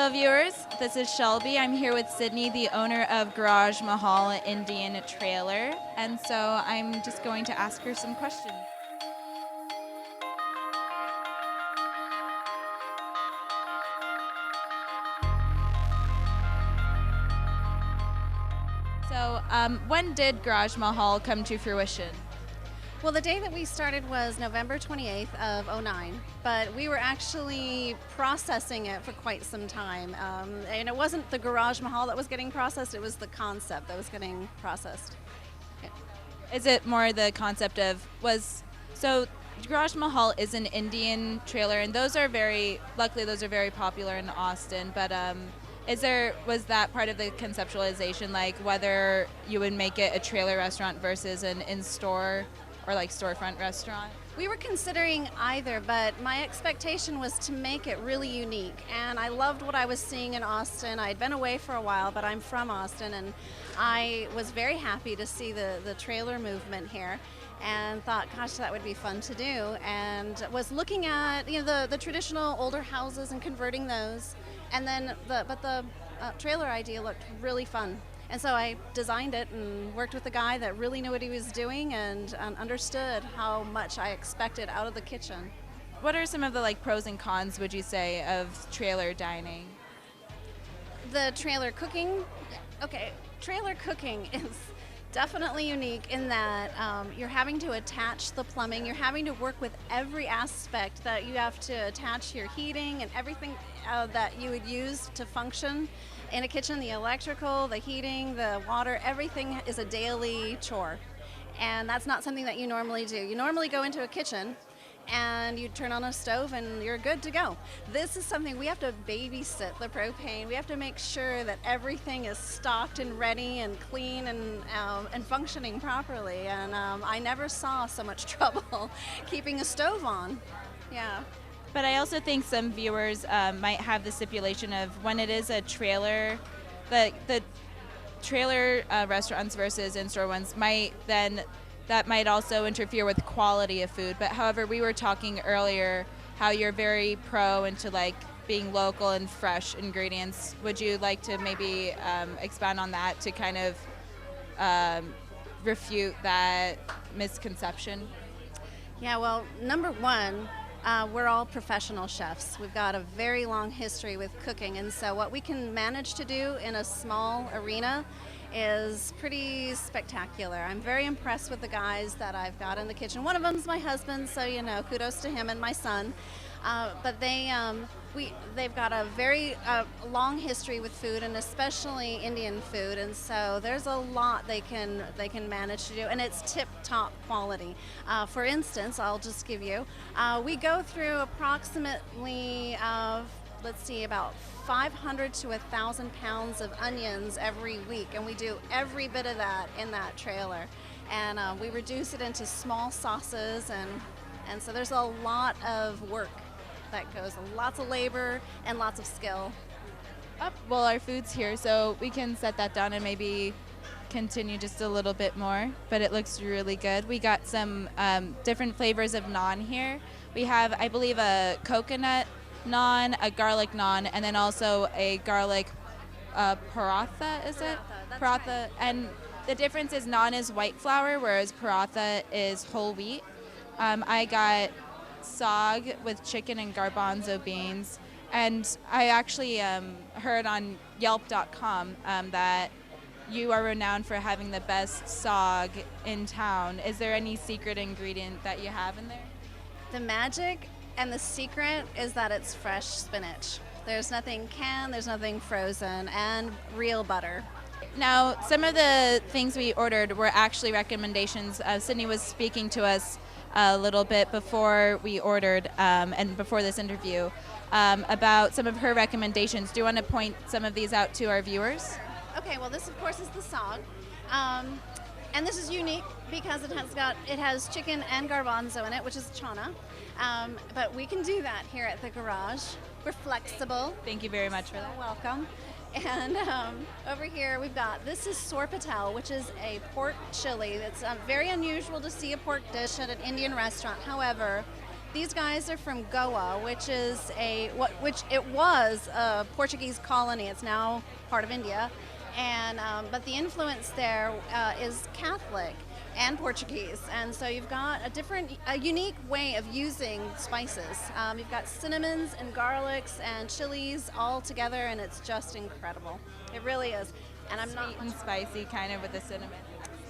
Hello, viewers. This is Shelby. I'm here with Sydney, the owner of G'Raj Mahal Indian Trailer. And so I'm just going to ask her some questions. So, when did G'Raj Mahal come to fruition? Well, the day that we started was November 28th of '09, but we were actually processing it for quite some time. And it wasn't the G'Raj Mahal that was getting processed, it was the concept that was getting processed. Yeah. Is it more the concept of so G'Raj Mahal is an Indian trailer, and luckily those are very popular in Austin, but was that part of the conceptualization, like whether you would make it a trailer restaurant versus an in-store or like storefront restaurant? We were considering either, but my expectation was to make it really unique. And I loved what I was seeing in Austin. I'd been away for a while, but I'm from Austin, and I was very happy to see the trailer movement here and thought, gosh, that would be fun to do. And was looking at the traditional older houses and converting those. And then the trailer idea looked really fun. And so I designed it and worked with a guy that really knew what he was doing and understood how much I expected out of the kitchen. What are some of the pros and cons, would you say, of trailer dining? The trailer cooking, okay, trailer cooking is definitely unique in that you're having to attach the plumbing, you're having to work with every aspect that you have to attach your heating and everything that you would use to function in a kitchen, the electrical, the heating, the water, everything is a daily chore. And that's not something that you normally do. You normally go into a kitchen and you turn on a stove and you're good to go. This is something we have to babysit the propane. We have to make sure that everything is stocked and ready and clean and functioning properly. And I never saw so much trouble keeping a stove on. Yeah. But I also think some viewers might have the stipulation of when it is a trailer, the trailer restaurants versus in-store ones that might also interfere with quality of food. But however, we were talking earlier how you're very pro into being local and fresh ingredients. Would you like to maybe expand on that to kind of refute that misconception? Yeah, well, number one, we're all professional chefs. We've got a very long history with cooking, and so what we can manage to do in a small arena is pretty spectacular. I'm very impressed with the guys that I've got in the kitchen. One of them's my husband, so kudos to him and my son. But they've got a very long history with food, and especially Indian food, and so there's a lot they can manage to do, and it's tip-top quality. For instance, I'll just give you, we go through approximately about 500 to 1,000 pounds of onions every week, and we do every bit of that in that trailer. And we reduce it into small sauces, and so there's a lot of work that goes, lots of labor and lots of skill. Well, our food's here, so we can set that down and maybe continue just a little bit more, but it looks really good. We got some different flavors of naan here. We have, I believe, a coconut naan, a garlic naan, and then also a garlic paratha, is it? That's Paratha. right. And the difference is naan is white flour, whereas paratha is whole wheat. I got saag with chicken and garbanzo beans, and I actually heard on Yelp.com that you are renowned for having the best saag in town. Is there any secret ingredient that you have in there? The magic and the secret is that it's fresh spinach. There's nothing canned, there's nothing frozen, and real butter. Now, some of the things we ordered were actually recommendations. Sydney was speaking to us a little bit before we ordered and before this interview about some of her recommendations. Do you want to point some of these out to our viewers? Okay, well, this of course is the saag. And this is unique because it has chicken and garbanzo in it, which is chana. But we can do that here at the G'Raj. We're flexible. Thank you very much for that. You're welcome. And over here this is sorpatel, which is a pork chili. It's very unusual to see a pork dish at an Indian restaurant. However, These guys are from Goa, which is which it was a Portuguese colony. It's now part of India, and but the influence there is Catholic and Portuguese, and so you've got a unique way of using spices. You've got cinnamons and garlics and chilies all together, and it's just incredible. It really is. And I'm not Sweet and spicy, kind of with the cinnamon.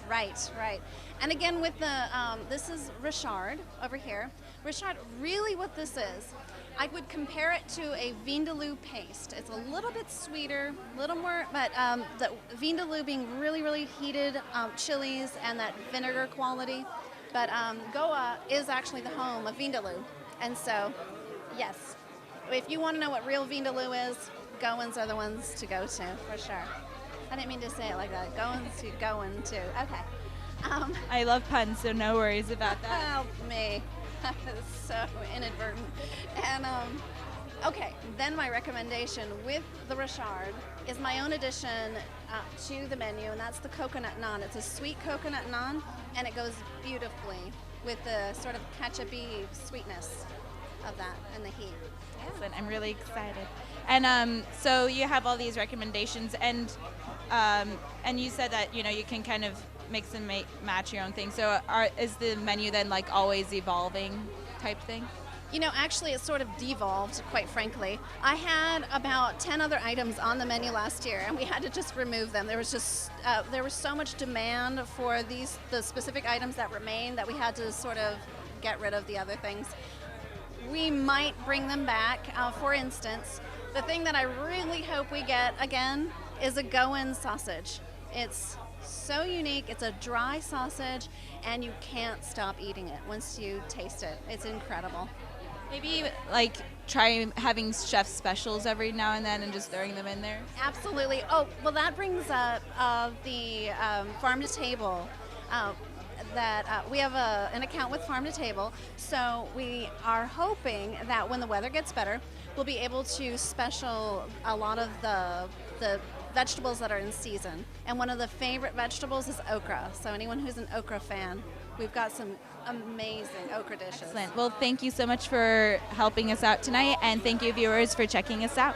right, right. And again, with the this is Richard over here. Richard, really, what this is, I would compare it to a vindaloo paste. It's a little bit sweeter, a little more, but the vindaloo being really, really heated chilies and that vinegar quality. But Goa is actually the home of vindaloo, and so yes, if you want to know what real vindaloo is, Goans are the ones to go to for sure. I didn't mean to say it like that. Goans to going to. Okay. I love puns, so no worries about that. Help me. That is so inadvertent. And okay, then my recommendation with the Richard is my own addition to the menu, and that's the coconut naan. It's a sweet coconut naan, and it goes beautifully with the sort of ketchup-y sweetness of that and the heat. Excellent. I'm really excited. And so you have all these recommendations, and you said that you can kind of mix and match your own thing. So is the menu then like always evolving type thing? Actually, it's sort of devolved, quite frankly. I had about 10 other items on the menu last year, and we had to just remove them. There was just there was so much demand for the specific items that remained that we had to sort of get rid of the other things. We might bring them back. For instance, the thing that I really hope we get again is a Goan sausage. It's so unique. It's a dry sausage, and you can't stop eating it once you taste it. It's incredible. Maybe like try having chef specials every now and then and just throwing them in there. Absolutely. Oh, well, that brings up the farm to table. That we have an account with Farm to Table, so we are hoping that when the weather gets better, we'll be able to special a lot of the vegetables that are in season. And one of the favorite vegetables is okra. So anyone who's an okra fan, we've got some amazing okra dishes. Excellent. Well, thank you so much for helping us out tonight, and thank you, viewers, for checking us out.